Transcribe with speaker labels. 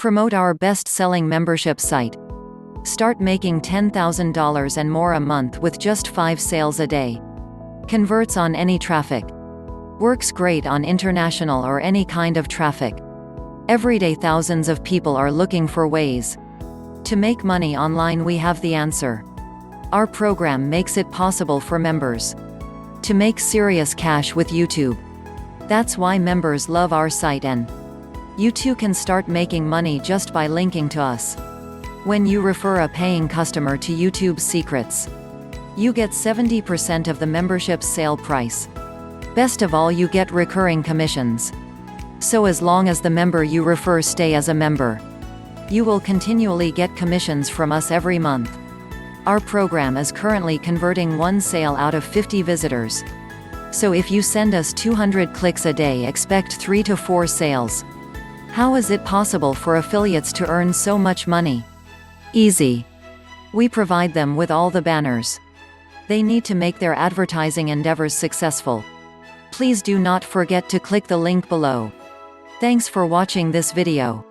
Speaker 1: Promote our best-selling membership site. Start making $10,000 and more a month with just 5 sales a day. Converts on any traffic. Works great on international or any kind of traffic. Every day thousands of people are looking for ways to make money online. We have the answer. Our program makes it possible for members to make serious cash with YouTube. That's why members love our site, and you too can start making money just by linking to us. When you refer a paying customer to YouTube's secrets, you get 70% of the membership's sale price. Best of all, you get recurring commissions. So as long as the member you refer stay as a member, you will continually get commissions from us every month. Our program is currently converting 1 sale out of 50 visitors. So if you send us 200 clicks a day, expect 3 to 4 sales. How is it possible for affiliates to earn so much money? Easy. We provide them with all the banners they need to make their advertising endeavors successful. Please do not forget to click the link below. Thanks for watching this video.